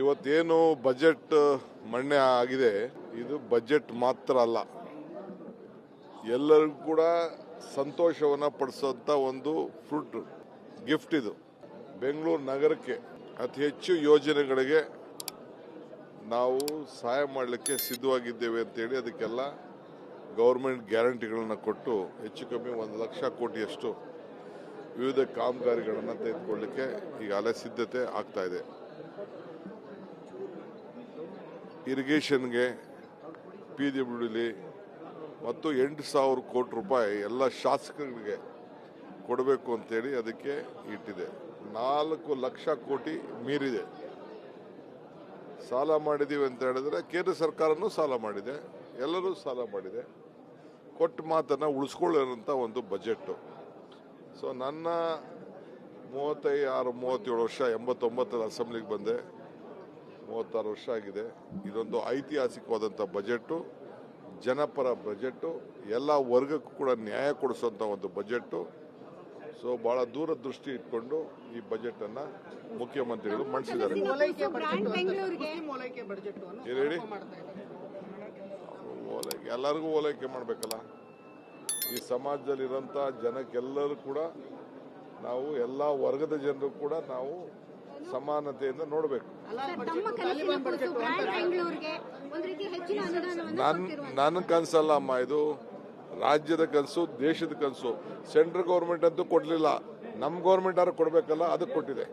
ಇವತ್ತೇನು ಬಜೆಟ್ ಮಂಡನೆ ಆಗಿದೆ, ಇದು ಬಜೆಟ್ ಮಾತ್ರ ಅಲ್ಲ, ಎಲ್ಲರಿಗೂ ಕೂಡ ಸಂತೋಷವನ್ನು ಪಡಿಸುವಂಥ ಒಂದು ಫ್ರೂಟ್ ಗಿಫ್ಟ್ ಇದು. ಬೆಂಗಳೂರು ನಗರಕ್ಕೆ ಅತಿ ಹೆಚ್ಚು ಯೋಜನೆಗಳಿಗೆ ನಾವು ಸಹಾಯ ಮಾಡಲಿಕ್ಕೆ ಸಿದ್ಧವಾಗಿದ್ದೇವೆ ಅಂತೇಳಿ ಅದಕ್ಕೆಲ್ಲ ಗೌರ್ಮೆಂಟ್ ಗ್ಯಾರಂಟಿಗಳನ್ನು ಕೊಟ್ಟು ಹೆಚ್ಚು ಕಮ್ಮಿ 1 ಲಕ್ಷ ಕೋಟಿಯಷ್ಟು ವಿವಿಧ ಕಾಮಗಾರಿಗಳನ್ನು ತೆಗೆದುಕೊಳ್ಳಲಿಕ್ಕೆ ಈಗಾಗಲೇ ಸಿದ್ಧತೆ ಆಗ್ತಾ ಇದೆ. ಇರಿಗೇಷನ್ಗೆ, PWD ಮತ್ತು 8,000 ಕೋಟಿ ರೂಪಾಯಿ ಎಲ್ಲ ಶಾಸಕರಿಗೆ ಕೊಡಬೇಕು ಅಂತೇಳಿ ಅದಕ್ಕೆ ಇಟ್ಟಿದೆ. 4 ಲಕ್ಷ ಕೋಟಿ ಮೀರಿದೆ. ಸಾಲ ಮಾಡಿದ್ದೀವಿ ಅಂತ ಹೇಳಿದ್ರೆ ಕೇಂದ್ರ ಸರ್ಕಾರನೂ ಸಾಲ ಮಾಡಿದೆ, ಎಲ್ಲರೂ ಸಾಲ ಮಾಡಿದೆ. ಕೊಟ್ಟ ಮಾತನ್ನು ಉಳಿಸ್ಕೊಳ್ಳಿರೋಂಥ ಒಂದು ಬಜೆಟ್ಟು. ಸೊ ನನ್ನ 37 ವರ್ಷ 89 ಅಸೆಂಬ್ಲಿಗೆ ಬಂದೆ, 36 ವರ್ಷ ಆಗಿದೆ. ಇದೊಂದು ಐತಿಹಾಸಿಕವಾದಂಥ ಬಜೆಟ್ಟು, ಜನಪರ ಬಜೆಟ್ಟು, ಎಲ್ಲ ವರ್ಗಕ್ಕೂ ಕೂಡ ನ್ಯಾಯ ಕೊಡಿಸುವಂಥ ಒಂದು ಬಜೆಟ್ಟು. ಸೊ ಬಹಳ ದೂರದೃಷ್ಟಿ ಇಟ್ಕೊಂಡು ಈ ಬಜೆಟ್ ಅನ್ನ ಮುಖ್ಯಮಂತ್ರಿಗಳು ಮಂಡಿಸಿದ್ದಾರೆ. ಹೇಳಿ, ಎಲ್ಲರಿಗೂ ಓಲೈಕೆ ಮಾಡಬೇಕಲ್ಲ. ಈ ಸಮಾಜದಲ್ಲಿರೋಂಥ ಜನಕ್ಕೆಲ್ಲರೂ ಕೂಡ ನಾವು ಎಲ್ಲ ವರ್ಗದ ಜನರು ಕೂಡ ನಾವು ಸಮಾನತೆಯಿಂದ ನೋಡಬೇಕು. ನನ್ನ ಕನಸಲ್ಲ ಅಮ್ಮ, ಇದು ರಾಜ್ಯದ ಕನಸು, ದೇಶದ ಕನಸು. ಸೆಂಟ್ರಲ್ ಗೌರ್ಮೆಂಟ್ ಅಂತೂ ಕೊಡಲಿಲ್ಲ, ನಮ್ಮ ಗೌರ್ಮೆಂಟ್ ಆದ್ರೂ ಕೊಡಬೇಕಲ್ಲ, ಅದಕ್ಕೆ ಕೊಟ್ಟಿದೆ.